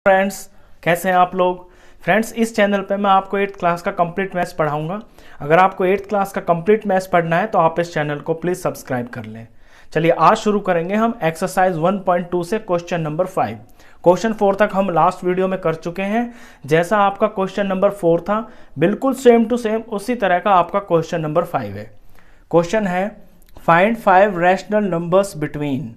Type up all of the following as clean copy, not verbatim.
Friends, कैसे हैं आप लोग। फ्रेंड्स, इस चैनल पे मैं आपको 8th क्लास का कंप्लीट मैथ्स पढ़ाऊंगा। अगर आपको 8th क्लास का कंप्लीट मैथ्स पढ़ना है तो आप इस चैनल को प्लीज़ सब्सक्राइब कर लें। चलिए आज शुरू करेंगे हम एक्सरसाइज 1.2 से क्वेश्चन नंबर 5। क्वेश्चन 4 तक हम लास्ट वीडियो में कर चुके हैं। जैसा आपका क्वेश्चन नंबर 4 था बिल्कुल सेम टू सेम उसी तरह का आपका क्वेश्चन नंबर 5 है। क्वेश्चन है find 5 rational numbers between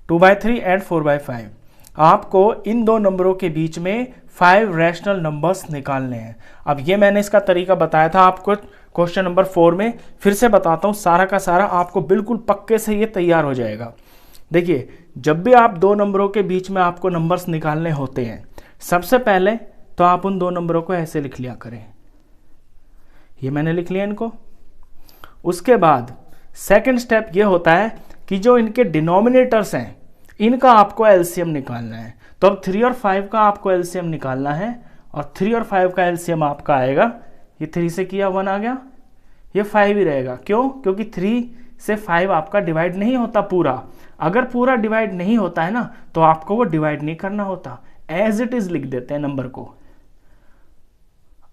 2/3 and 4/5। आपको इन दो नंबरों के बीच में 5 रैशनल नंबर्स निकालने हैं। अब ये मैंने इसका तरीका बताया था आपको क्वेश्चन नंबर 4 में, फिर से बताता हूँ। सारा का सारा आपको बिल्कुल पक्के से ये तैयार हो जाएगा। देखिए, जब भी आप दो नंबरों के बीच में आपको नंबर्स निकालने होते हैं, सबसे पहले तो आप उन दो नंबरों को ऐसे लिख लिया करें। ये मैंने लिख लिया इनको। उसके बाद सेकेंड स्टेप ये होता है कि जो इनके डिनोमिनेटर्स हैं इनका आपको एलसीएम निकालना है। तो अब 3 और 5 का आपको एलसीएम निकालना है, और 3 और 5 का एलसीएम आपका आएगा, ये 3 से किया 1 आ गया, ये 5 ही रहेगा। क्यों? क्योंकि 3 से 5 आपका डिवाइड नहीं होता पूरा। अगर पूरा डिवाइड नहीं होता है ना तो आपको वो डिवाइड नहीं करना होता, एज इट इज लिख देते हैं नंबर को।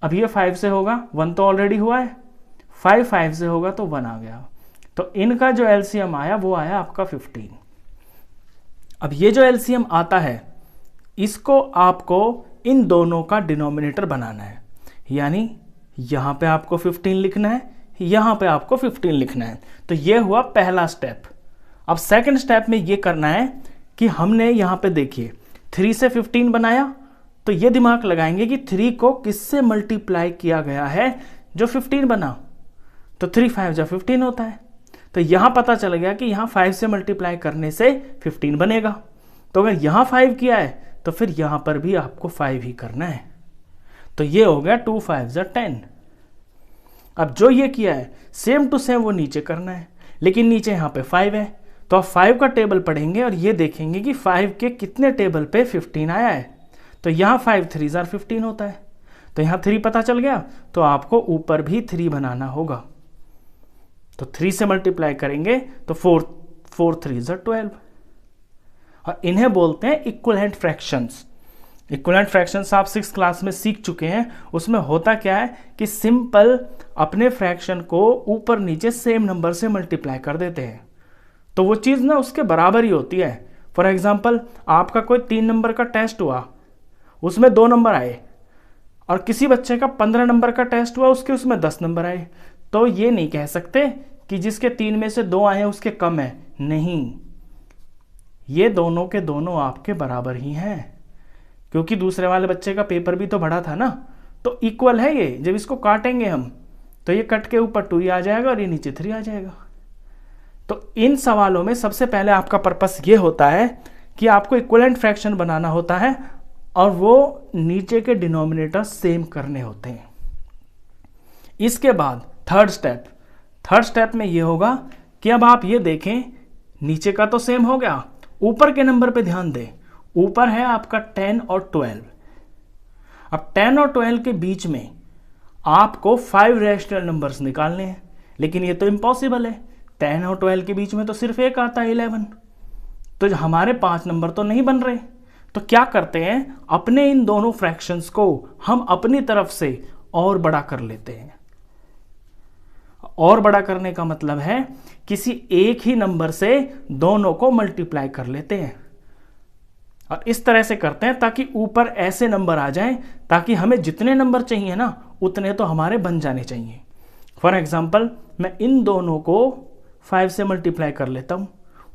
अब ये 5 से होगा, 1 तो ऑलरेडी हुआ है, 5 से होगा तो 1 आ गया। तो इनका जो एलसीएम आया वो आया आपका 15। अब ये जो एलसीएम आता है इसको आपको इन दोनों का डिनोमिनेटर बनाना है, यानी यहां पे आपको 15 लिखना है, यहां पे आपको 15 लिखना है। तो ये हुआ पहला स्टेप। अब सेकंड स्टेप में ये करना है कि हमने यहां पे देखिए 3 से 15 बनाया, तो ये दिमाग लगाएंगे कि 3 को किससे मल्टीप्लाई किया गया है जो 15 बना। तो 3 5 जा 15 होता है। तो यहां पता चल गया कि यहां 5 से मल्टीप्लाई करने से 15 बनेगा। तो अगर यहां 5 किया है तो फिर यहां पर भी आपको 5 ही करना है। तो ये हो गया 2 5 जा 10। अब जो ये किया है सेम टू सेम वो नीचे करना है, लेकिन नीचे यहां पे 5 है। तो आप 5 का टेबल पढ़ेंगे और ये देखेंगे कि 5 के कितने टेबल पे 15 आया है। तो यहां 5 3 जा 15 होता है। तो यहां 3 पता चल गया, तो आपको ऊपर भी 3 बनाना होगा। तो 3 से मल्टीप्लाई करेंगे तो 4 3 जा 12। और इन्हें बोलते हैं इक्विवेलेंट फ्रैक्शंस। इक्विवेलेंट फ्रैक्शंस आप 6th क्लास में सीख चुके हैं। उसमें होता क्या है कि सिंपल अपने फ्रैक्शन को ऊपर नीचे सेम नंबर से मल्टीप्लाई कर देते हैं, तो वो चीज़ ना उसके बराबर ही होती है। फॉर एग्जाम्पल, आपका कोई 3 नंबर का टेस्ट हुआ, उसमें 2 नंबर आए, और किसी बच्चे का 15 नंबर का टेस्ट हुआ, उसके उसमें 10 नंबर आए। तो ये नहीं कह सकते कि जिसके 3 में से 2 आए उसके कम है, नहीं, ये दोनों के दोनों आपके बराबर ही हैं, क्योंकि दूसरे वाले बच्चे का पेपर भी तो बड़ा था ना। तो इक्वल है ये। जब इसको काटेंगे हम तो ये कट के ऊपर 2 ही आ जाएगा और ये नीचे 3 आ जाएगा। तो इन सवालों में सबसे पहले आपका पर्पस ये होता है कि आपको इक्विवेलेंट फ्रैक्शन बनाना होता है और वो नीचे के डिनोमिनेटर सेम करने होते हैं। इसके बाद थर्ड स्टेप में ये होगा कि अब आप ये देखें, नीचे का तो सेम हो गया, ऊपर के नंबर पे ध्यान दें। ऊपर है आपका 10 और 12। अब 10 और 12 के बीच में आपको 5 रैशनल नंबर्स निकालने हैं, लेकिन ये तो इम्पॉसिबल है। 10 और 12 के बीच में तो सिर्फ एक आता है 11। तो हमारे 5 नंबर तो नहीं बन रहे। तो क्या करते हैं, अपने इन दोनों फ्रैक्शंस को हम अपनी तरफ से और बड़ा कर लेते हैं। और बड़ा करने का मतलब है किसी एक ही नंबर से दोनों को मल्टीप्लाई कर लेते हैं, और इस तरह से करते हैं ताकि ऊपर ऐसे नंबर आ जाएं ताकि हमें जितने नंबर चाहिए ना उतने तो हमारे बन जाने चाहिए। फॉर एग्जाम्पल, मैं इन दोनों को 5 से मल्टीप्लाई कर लेता हूं,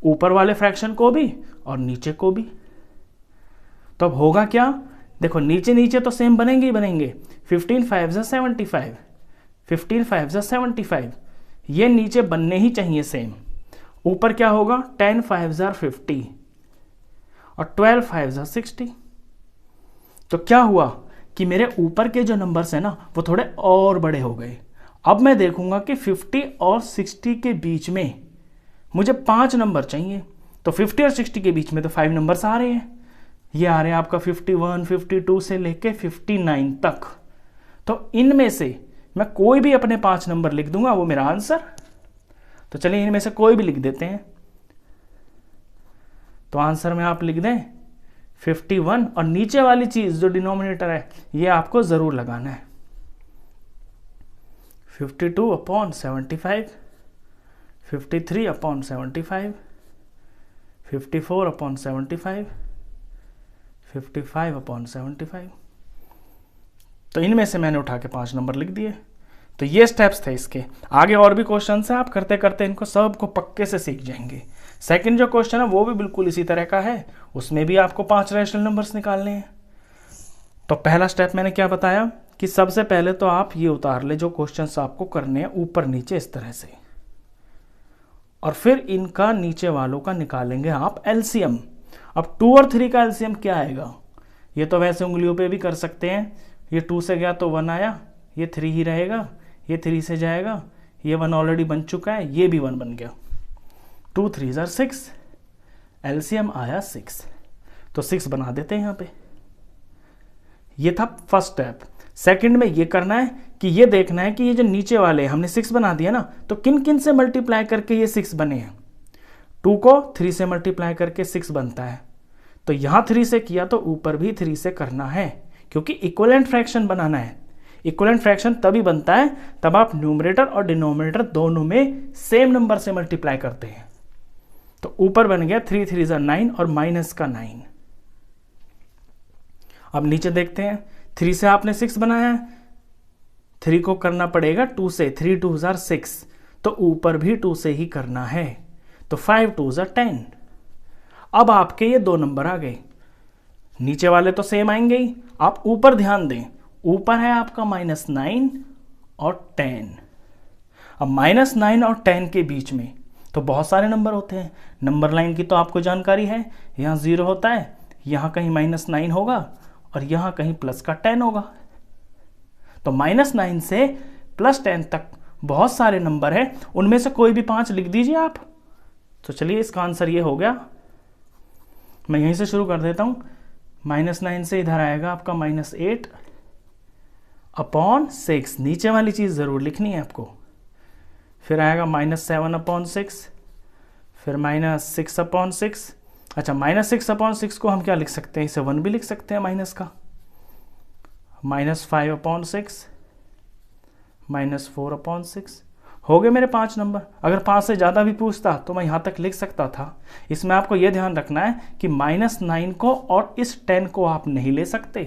ऊपर वाले फ्रैक्शन को भी और नीचे को भी। तो अब होगा क्या, देखो नीचे नीचे तो सेम बनेंगे ही बनेंगे। 15 5 जा 75, 15 5 जा 75, ये नीचे बनने ही चाहिए सेम। ऊपर क्या होगा, 10 5 जा 50 और 12 5 जा 60। तो क्या हुआ कि मेरे ऊपर के जो नंबर्स हैं ना वो थोड़े और बड़े हो गए। अब मैं देखूंगा कि 50 और 60 के बीच में मुझे 5 नंबर चाहिए। तो 50 और 60 के बीच में तो 5 नंबर्स आ रहे हैं। ये आ रहे हैं आपका 51 52 से लेके 59 तक। तो इनमें से मैं कोई भी अपने 5 नंबर लिख दूंगा, वो मेरा आंसर। तो चलिए इनमें से कोई भी लिख देते हैं। तो आंसर में आप लिख दें 51 और नीचे वाली चीज जो डिनोमिनेटर है ये आपको जरूर लगाना है। 52/75, 53/75, 54/75, 55/75। तो इनमें से मैंने उठा के 5 नंबर लिख दिए। तो ये स्टेप्स थे इसके। आगे और भी क्वेश्चन है, आप करते करते इनको सबको पक्के से सीख जाएंगे। सेकंड जो क्वेश्चन है वो भी बिल्कुल इसी तरह का है, उसमें भी आपको 5 रैशनल नंबर्स निकालने हैं। तो पहला स्टेप मैंने क्या बताया कि सबसे पहले तो आप ये उतार ले जो क्वेश्चंस आपको करने हैं ऊपर नीचे इस तरह से, और फिर इनका नीचे वालों का निकालेंगे आप एलसीएम। अब 2 और 3 का एलसीएम क्या आएगा, ये तो वैसे उंगलियों पे भी कर सकते हैं। ये 2 से गया तो 1 आया, ये 3 ही रहेगा, ये 3 से जाएगा, ये 1 ऑलरेडी बन चुका है, ये भी 1 बन गया। 2 3 are 6, एलसीएम आया 6, तो 6 बना देते हैं यहाँ पे। ये था फर्स्ट स्टेप। सेकंड में ये करना है कि ये देखना है कि ये जो नीचे वाले हमने 6 बना दिया ना, तो किन किन से मल्टीप्लाई करके ये 6 बने हैं। 2 को 3 से मल्टीप्लाई करके 6 बनता है, तो यहां 3 से किया तो ऊपर भी 3 से करना है, क्योंकि इक्विवेलेंट फ्रैक्शन बनाना है। इक्विवेलेंट फ्रैक्शन तभी बनता है तब आप न्यूमरेटर और डिनोमिनेटर दोनों में सेम नंबर से मल्टीप्लाई करते हैं। तो ऊपर बन गया 3 3 are 9 और माइनस का 9। अब नीचे देखते हैं, 3 से आपने 6 बनाया है, 3 को करना पड़ेगा 2 से, 3 2 are 6, तो ऊपर भी 2 से ही करना है, तो 5 2 are 10। अब आपके ये 2 नंबर आ गए, नीचे वाले तो सेम आएंगे ही। आप ऊपर ध्यान दें, ऊपर है आपका -9 और 10। अब -9 और 10 के बीच में तो बहुत सारे नंबर होते हैं। नंबर लाइन की तो आपको जानकारी है, यहाँ 0 होता है, यहाँ कहीं -9 होगा और यहाँ कहीं प्लस का 10 होगा। तो -9 से +10 तक बहुत सारे नंबर हैं, उनमें से कोई भी 5 लिख दीजिए आप। तो चलिए इसका आंसर ये हो गया। मैं यहीं से शुरू कर देता हूँ। -9 से इधर आएगा आपका -8/6, नीचे वाली चीज़ ज़रूर लिखनी है आपको। फिर आएगा -7/6, फिर -6/6। अच्छा, -6/6 को हम क्या लिख सकते हैं, इसे 1 भी लिख सकते हैं माइनस का। -5/6, -4/6 हो गए मेरे 5 नंबर। अगर 5 से ज़्यादा भी पूछता तो मैं यहाँ तक लिख सकता था। इसमें आपको यह ध्यान रखना है कि -9 को और इस 10 को आप नहीं ले सकते,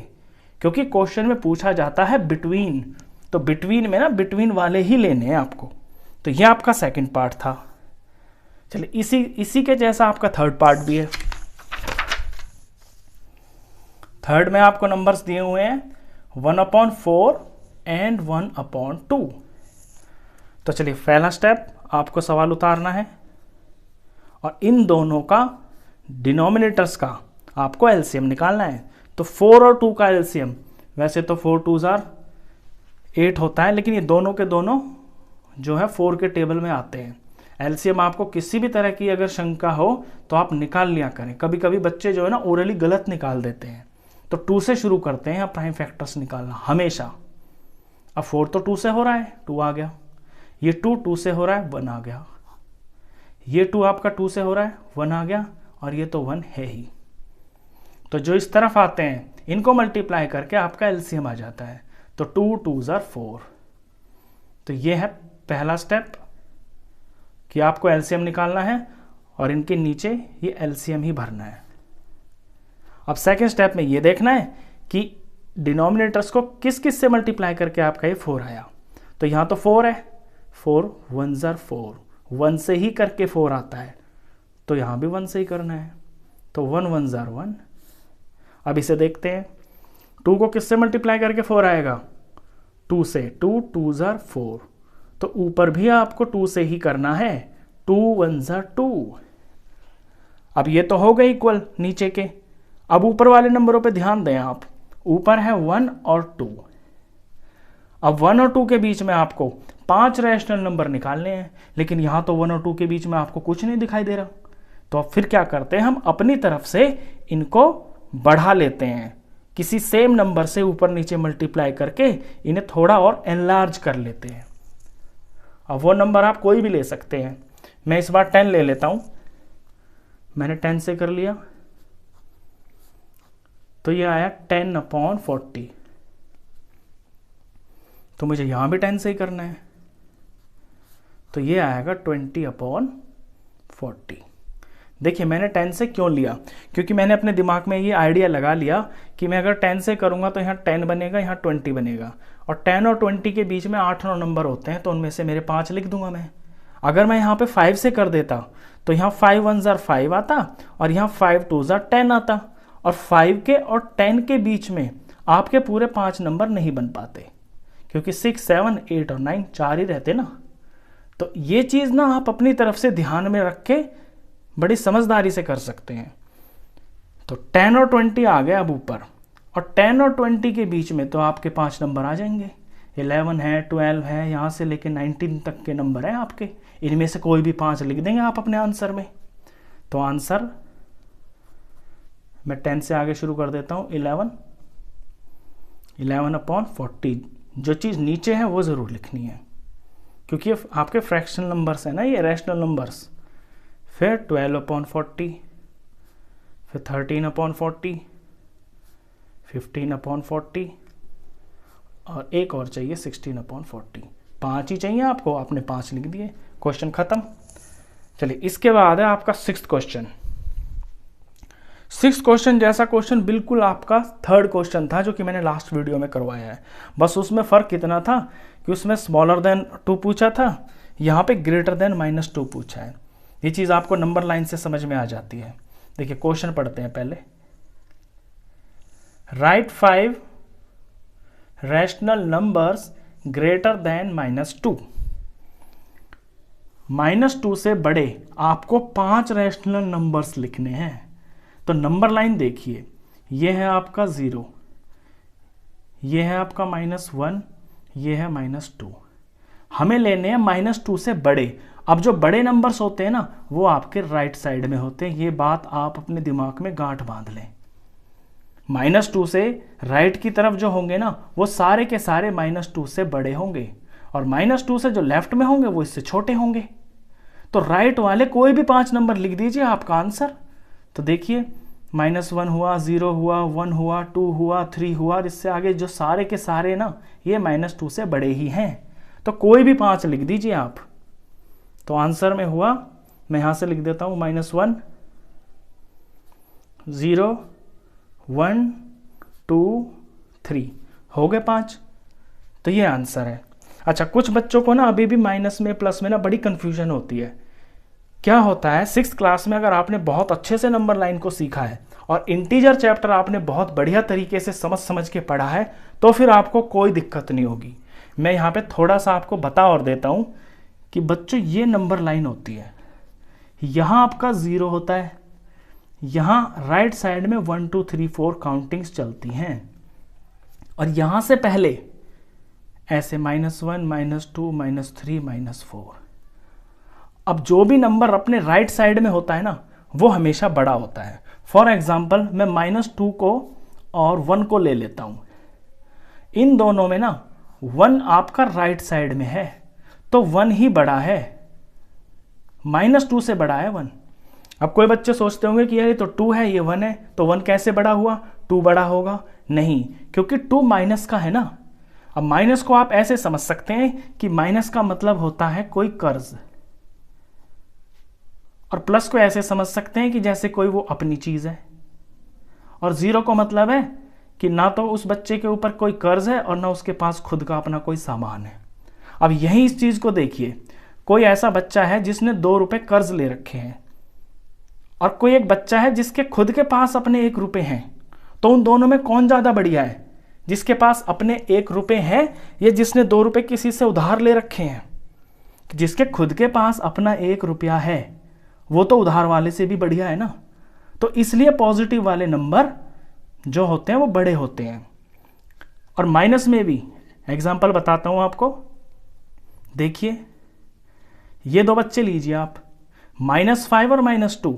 क्योंकि क्वेश्चन में पूछा जाता है बिटवीन, तो बिटवीन में ना बिटवीन वाले ही लेने हैं आपको। तो यह आपका सेकंड पार्ट था। चलिए इसी के जैसा आपका थर्ड पार्ट भी है। थर्ड में आपको नंबर्स दिए हुए हैं 1/4 एंड 1/2। तो चलिए पहला स्टेप, आपको सवाल उतारना है और इन दोनों का डिनोमिनेटर्स का आपको एलसीएम निकालना है। तो 4 और 2 का एलसीएम, वैसे तो 4 2 are 8 होता है, लेकिन ये दोनों के दोनों जो है 4 के टेबल में आते हैं। एलसीएम आपको किसी भी तरह की अगर शंका हो तो आप निकाल लिया करें। कभी कभी बच्चे जो है ना ओरली गलत निकाल देते हैं। तो 2 से शुरू करते हैं प्राइम फैक्टर्स निकालना हमेशा। अब 4 तो 2 से हो रहा है, 2 आ गया। ये 2 से हो रहा है, 1 आ गया। ये 2 आपका 2 से हो रहा है, 1 आ गया, और ये तो 1 है ही। तो जो इस तरफ आते हैं इनको मल्टीप्लाई करके आपका एलसीएम आ जाता है। तो 2 2 are 4। तो ये है पहला स्टेप कि आपको एलसीएम निकालना है और इनके नीचे ये एलसीएम ही भरना है। अब सेकेंड स्टेप में ये देखना है कि डिनोमिनेटर्स को किस किस से मल्टीप्लाई करके आपका ये 4 आया। तो यहाँ तो 4 है, 4 1s are 4, 1 से ही करके 4 आता है, तो यहाँ भी 1 से ही करना है। तो 1 1s are 1। अब इसे देखते हैं, 2 को किससे मल्टीप्लाई करके 4 आएगा, 2 से। 2 2s are 4, तो ऊपर भी आपको 2 से ही करना है। 2 1s are 2। अब ये तो हो गए इक्वल नीचे के। अब ऊपर वाले नंबरों पे ध्यान दें आप, ऊपर है 1 और 2। अब 1 और 2 के बीच में आपको 5 रैशनल नंबर निकालने हैं, लेकिन यहाँ तो 1 और 2 के बीच में आपको कुछ नहीं दिखाई दे रहा। तो अब फिर क्या करते हैं, हम अपनी तरफ से इनको बढ़ा लेते हैं, किसी सेम नंबर से ऊपर नीचे मल्टीप्लाई करके इन्हें थोड़ा और एनलार्ज कर लेते हैं। अब वो नंबर आप कोई भी ले सकते हैं। मैं इस बार 10 ले लेता हूं। मैंने 10 से कर लिया। तो ये आया 10/40। तो मुझे यहाँ भी 10 से ही करना है, तो ये आएगा 20/40। देखिए मैंने 10 से क्यों लिया, क्योंकि मैंने अपने दिमाग में ये आइडिया लगा लिया कि मैं अगर 10 से करूँगा तो यहाँ 10 बनेगा, यहाँ 20 बनेगा, और 10 और 20 के बीच में 8-9 नंबर होते हैं, तो उनमें से मेरे 5 लिख दूंगा मैं। अगर मैं यहाँ पे 5 से कर देता तो यहाँ 5 1 ज़ार 5 आता, और यहाँ 5 2 ज़ार 10 आता, और 5 के और 10 के बीच में आपके पूरे 5 नंबर नहीं बन पाते, क्योंकि 6 7 8 और 9 4 ही रहते ना। तो ये चीज़ ना आप अपनी तरफ से ध्यान में रख के बड़ी समझदारी से कर सकते हैं। तो 10 और 20 आ गए अब ऊपर, और 10 और 20 के बीच में तो आपके 5 नंबर आ जाएंगे। 11 है, 12 है, यहाँ से लेके 19 तक के नंबर हैं आपके, इनमें से कोई भी 5 लिख देंगे आप अपने आंसर में। तो आंसर मैं 10 से आगे शुरू कर देता हूँ, 11/40। जो चीज़ नीचे है वो ज़रूर लिखनी है, क्योंकि आपके फ्रैक्शनल नंबर्स है ना, ये रैशनल नंबर्स। फिर 12/40, फिर 13/40, 15/40, और एक और चाहिए 16/40। 5 ही चाहिए आपको, आपने 5 लिख दिए, क्वेश्चन खत्म। चलिए इसके बाद है आपका 6th क्वेश्चन। 6th क्वेश्चन जैसा क्वेश्चन बिल्कुल आपका 3rd क्वेश्चन था जो कि मैंने लास्ट वीडियो में करवाया है, बस उसमें फ़र्क इतना था कि उसमें स्मॉलर देन 2 पूछा था, यहाँ पे ग्रेटर देन -2 पूछा है। ये चीज़ आपको नंबर लाइन से समझ में आ जाती है। देखिए क्वेश्चन पढ़ते हैं पहले। Right 5 rational numbers greater than -2। -2 से बड़े आपको 5 रैशनल नंबर्स लिखने हैं। तो नंबर लाइन देखिए, ये है आपका 0, ये है आपका -1, ये है -2। हमें लेने हैं -2 से बड़े। अब जो बड़े नंबर्स होते हैं ना वो आपके राइट साइड में होते हैं, ये बात आप अपने दिमाग में गांठ बांध लें। -2 से राइट की तरफ जो होंगे ना वो सारे के सारे -2 से बड़े होंगे, और -2 से जो लेफ्ट में होंगे वो इससे छोटे होंगे। तो राइट वाले कोई भी 5 नंबर लिख दीजिए, आपका आंसर। तो देखिए -1 हुआ, 0 हुआ, 1 हुआ, 2 हुआ, 3 हुआ, और इससे आगे जो सारे के सारे ना ये -2 से बड़े ही हैं, तो कोई भी 5 लिख दीजिए आप। तो आंसर में हुआ, मैं यहां से लिख देता हूं -1 0 1 2 3, हो गए 5। तो ये आंसर है। अच्छा, कुछ बच्चों को ना अभी भी माइनस में प्लस में ना बड़ी कंफ्यूजन होती है। क्या होता है, 6th क्लास में अगर आपने बहुत अच्छे से नंबर लाइन को सीखा है और इंटीजर चैप्टर आपने बहुत बढ़िया तरीके से समझ के पढ़ा है, तो फिर आपको कोई दिक्कत नहीं होगी। मैं यहाँ पे थोड़ा सा आपको बता और देता हूँ कि बच्चों ये नंबर लाइन होती है, यहाँ आपका 0 होता है, यहाँ राइट साइड में 1 2 3 4 काउंटिंग्स चलती हैं, और यहाँ से पहले ऐसे -1 -2 -3 -4। अब जो भी नंबर अपने राइट साइड में होता है ना वो हमेशा बड़ा होता है। फॉर एग्जाम्पल मैं -2 को और 1 को ले लेता हूँ, इन दोनों में ना 1 आपका राइट साइड में है तो 1 ही बड़ा है, -2 से बड़ा है 1। अब कोई बच्चे सोचते होंगे कि यार ये तो 2 है, ये 1 है, तो 1 कैसे बड़ा हुआ, 2 बड़ा होगा? नहीं, क्योंकि 2 माइनस का है ना। अब माइनस को आप ऐसे समझ सकते हैं कि माइनस का मतलब होता है कोई कर्ज, और प्लस को ऐसे समझ सकते हैं कि जैसे कोई वो अपनी चीज है, और 0 को मतलब है कि ना तो उस बच्चे के ऊपर कोई कर्ज है और ना उसके पास खुद का अपना कोई सामान है। अब यही इस चीज को देखिए, कोई ऐसा बच्चा है जिसने 2 रुपए कर्ज ले रखे हैं, और कोई एक बच्चा है जिसके खुद के पास अपने 1 रुपए हैं, तो उन दोनों में कौन ज्यादा बढ़िया है, जिसके पास अपने 1 रुपए हैं या जिसने 2 रुपए किसी से उधार ले रखे हैं? जिसके खुद के पास अपना 1 रुपया है वो तो उधार वाले से भी बढ़िया है ना। तो इसलिए पॉजिटिव वाले नंबर जो होते हैं वो बड़े होते हैं। और माइनस में भी एग्जाम्पल बताता हूं आपको, देखिए ये 2 बच्चे लीजिए आप, -5 और -2।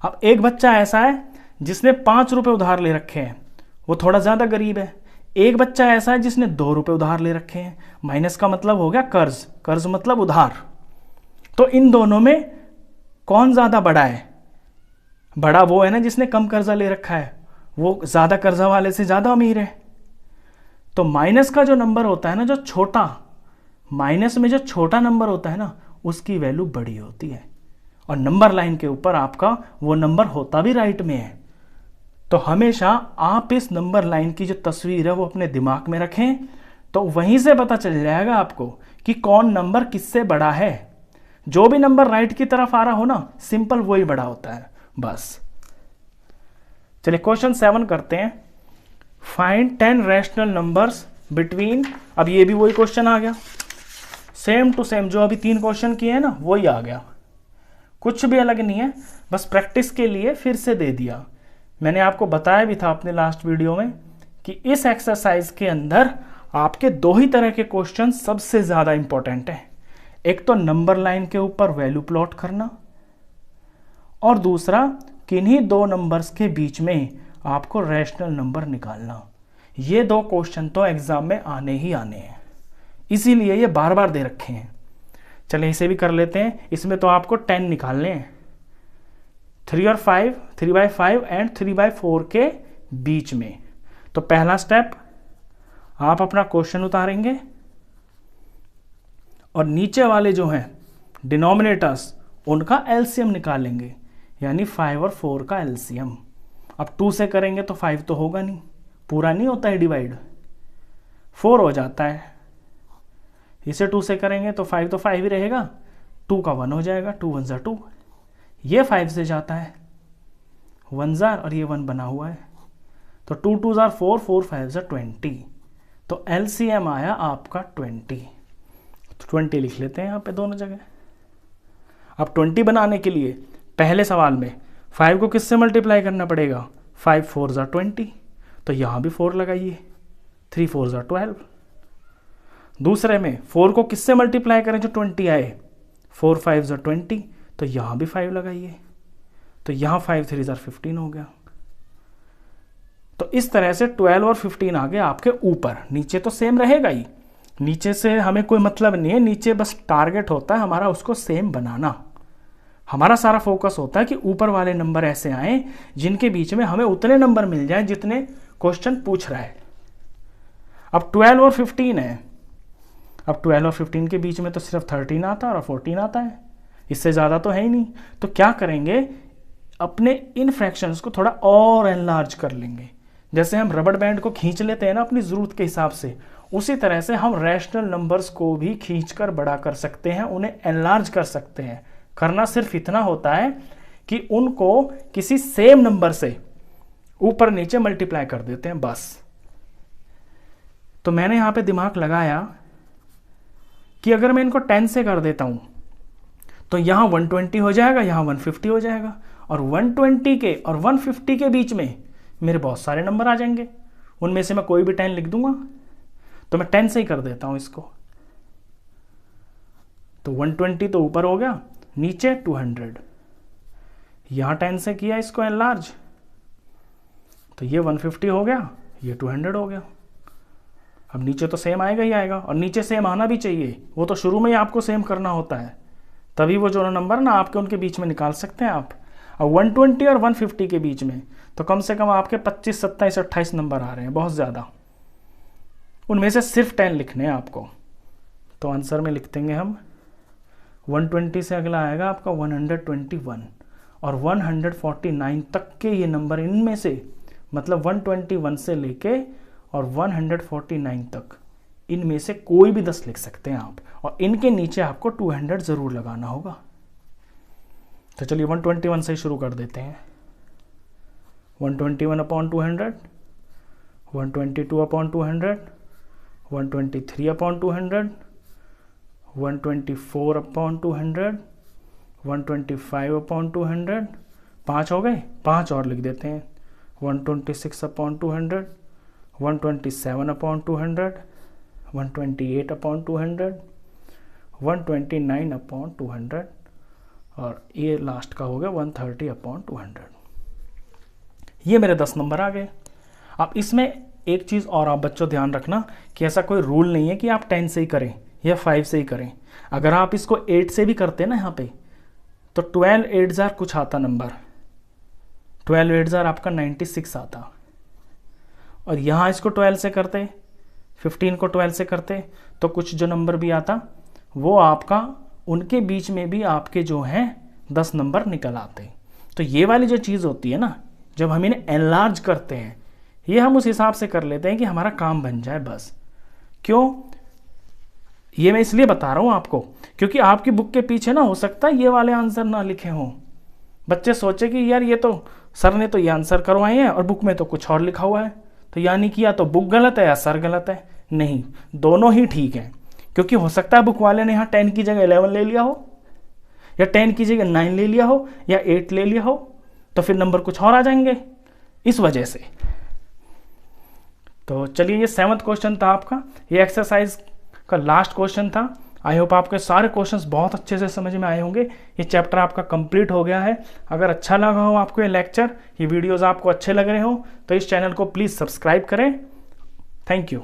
अब एक बच्चा ऐसा है जिसने 5 रुपए उधार ले रखे हैं, वो थोड़ा ज्यादा गरीब है। एक बच्चा ऐसा है जिसने 2 रुपए उधार ले रखे हैं, माइनस का मतलब हो गया कर्ज, कर्ज मतलब उधार। तो इन दोनों में कौन ज्यादा बड़ा है? बड़ा वो है ना जिसने कम कर्जा ले रखा है, वो ज़्यादा कर्जा वाले से ज़्यादा अमीर है। तो माइनस का जो नंबर होता है ना, जो छोटा, माइनस में जो छोटा नंबर होता है ना, उसकी वैल्यू बड़ी होती है, और नंबर लाइन के ऊपर आपका वो नंबर होता भी राइट में है। तो हमेशा आप इस नंबर लाइन की जो तस्वीर है वो अपने दिमाग में रखें, तो वहीं से पता चल जाएगा आपको कि कौन नंबर किससे बड़ा है। जो भी नंबर राइट की तरफ आ रहा हो ना, सिंपल वही बड़ा होता है बस। चलिए क्वेश्चन 7 करते हैं। फाइंड 10 रैशनल नंबर्स बिटवीन, अब ये भी वही क्वेश्चन आ गया, सेम टू सेम जो अभी 3 क्वेश्चन किए हैं ना वही आ गया, कुछ भी अलग नहीं है, बस प्रैक्टिस के लिए फिर से दे दिया। मैंने आपको बताया भी था अपने लास्ट वीडियो में कि इस एक्सरसाइज के अंदर आपके 2 ही तरह के क्वेश्चन सबसे ज़्यादा इंपॉर्टेंट हैं। एक तो नंबर लाइन के ऊपर वैल्यू प्लॉट करना, और दूसरा किन्हीं 2 नंबर्स के बीच में आपको रैशनल नंबर निकालना। ये 2 क्वेश्चन तो एग्जाम में आने ही आने हैं, इसीलिए ये बार बार दे रखे हैं। चलिए इसे भी कर लेते हैं। इसमें तो आपको 10 निकालने हैं, 3 और 5, 3/5 एंड 3/4 के बीच में। तो पहला स्टेप, आप अपना क्वेश्चन उतारेंगे और नीचे वाले जो हैं डिनोमिनेटर्स उनका एलसीएम निकालेंगे, यानी 5 और 4 का एलसीएम। अब 2 से करेंगे तो 5 तो होगा नहीं, पूरा नहीं होता है डिवाइड, 4 हो जाता है। इसे 2 से करेंगे तो 5 तो 5 ही रहेगा, 2 का 1 हो जाएगा, 2 1 ज़ा 2। ये 5 से जाता है 1 ज़ार, और ये 1 बना हुआ है, तो 2 2 ज़ार 4, 4 5 ज़ा 20। तो एलसीएम आया आपका 20। तो 20 लिख लेते हैं यहाँ पे दोनों जगह। अब 20 बनाने के लिए पहले सवाल में 5 को किससे मल्टीप्लाई करना पड़ेगा, 5 4 ज़ा 20, तो यहाँ भी 4 लगाइए, 3 4 ज़ा 12। दूसरे में 4 को किससे मल्टीप्लाई करें जो 20 आए, 4 5 ज़ा 20, तो यहाँ भी 5 लगाइए, तो यहाँ 5 3 ज़ा 15 हो गया। तो इस तरह से 12 और 15 आ गए आपके ऊपर। नीचे तो सेम रहेगा ही, नीचे से हमें कोई मतलब नहीं है, नीचे बस टारगेट होता है हमारा उसको सेम बनाना। हमारा सारा फोकस होता है कि ऊपर वाले नंबर ऐसे आए जिनके बीच में हमें उतने नंबर मिल जाए जितने क्वेश्चन पूछ रहा है। अब 12 और 15 है, अब 12 और 15 के बीच में तो सिर्फ 13 आता है और 14 आता है, इससे ज़्यादा तो है ही नहीं। तो क्या करेंगे, अपने इन फ्रैक्शंस को थोड़ा और एनलार्ज कर लेंगे। जैसे हम रबड़ बैंड को खींच लेते हैं ना अपनी ज़रूरत के हिसाब से, उसी तरह से हम रैशनल नंबर्स को भी खींचकर बड़ा कर सकते हैं, उन्हें एनलार्ज कर सकते हैं। करना सिर्फ इतना होता है कि उनको किसी सेम नंबर से ऊपर नीचे मल्टीप्लाई कर देते हैं बस। तो मैंने यहां पे दिमाग लगाया कि अगर मैं इनको 10 से कर देता हूं तो यहां 120 हो जाएगा, यहां 150 हो जाएगा, और 120 के और 150 के बीच में मेरे बहुत सारे नंबर आ जाएंगे, उनमें से मैं कोई भी 10 लिख दूंगा। तो मैं 10 से ही कर देता हूं इसको। तो 120 तो ऊपर हो गया, नीचे 200, यहां 10 से किया इसको एनलार्ज, तो ये 150 हो गया, ये 200 हो गया। अब नीचे तो सेम आएगा ही आएगा, और नीचे सेम आना भी चाहिए, वो तो शुरू में ही आपको सेम करना होता है, तभी वो जो नंबर ना आपके उनके बीच में निकाल सकते हैं आप। अब 120 और 150 के बीच में तो कम से कम आपके 25 27 28 नंबर आ रहे हैं, बहुत ज़्यादा। उनमें से सिर्फ 10 लिखने हैं आपको। तो आंसर में लिख देंगे हम 120 से अगला आएगा आपका 121, और 149 तक के ये नंबर, इनमें से मतलब 121 से लेके और 149 तक, इनमें से कोई भी 10 लिख सकते हैं आप, और इनके नीचे आपको 200 ज़रूर लगाना होगा। तो चलिए 121 से ही शुरू कर देते हैं। 121/200, 122/200, 123/200, 124/200, 125/200, 5 हो गए, 5 और लिख देते हैं। 126/200, 127/200, 128/200, 129/200, और ये लास्ट का हो गया 130/200। ये मेरे 10 नंबर आ गए। अब इसमें एक चीज़ और आप बच्चों ध्यान रखना कि ऐसा कोई रूल नहीं है कि आप 10 से ही करें या 5 से ही करें। अगर आप इसको 8 से भी करते हैं ना यहाँ पे, तो 12 8 जार कुछ आता नंबर, 12 8 जार आपका 96 आता। और यहाँ इसको 12 से करते, 15 को 12 से करते, तो कुछ जो नंबर भी आता वो आपका उनके बीच में भी आपके जो हैं 10 नंबर निकल आते। तो ये वाली जो चीज़ होती है ना, जब हम इन्हें एनलार्ज करते हैं, ये हम उस हिसाब से कर लेते हैं कि हमारा काम बन जाए बस। क्यों, ये मैं इसलिए बता रहा हूँ आपको, क्योंकि आपकी बुक के पीछे ना हो सकता है ये वाले आंसर ना लिखे हों। बच्चे सोचे कि यार ये तो सर ने तो ये आंसर करवाए हैं और बुक में तो कुछ और लिखा हुआ है, तो यानी कि या तो बुक गलत है या सर गलत है। नहीं, दोनों ही ठीक है, क्योंकि हो सकता है बुक वाले ने यहाँ 10 की जगह 11 ले लिया हो, या 10 की जगह 9 ले लिया हो, या 8 ले लिया हो, तो फिर नंबर कुछ और आ जाएंगे इस वजह से। तो चलिए, ये 7वां क्वेश्चन था आपका, ये एक्सरसाइज का लास्ट क्वेश्चन था। आई होप आपके सारे क्वेश्चंस बहुत अच्छे से समझ में आए होंगे। ये चैप्टर आपका कंप्लीट हो गया है। अगर अच्छा लगा हो आपको ये लेक्चर, ये वीडियोस आपको अच्छे लग रहे हो, तो इस चैनल को प्लीज़ सब्सक्राइब करें। Thank you.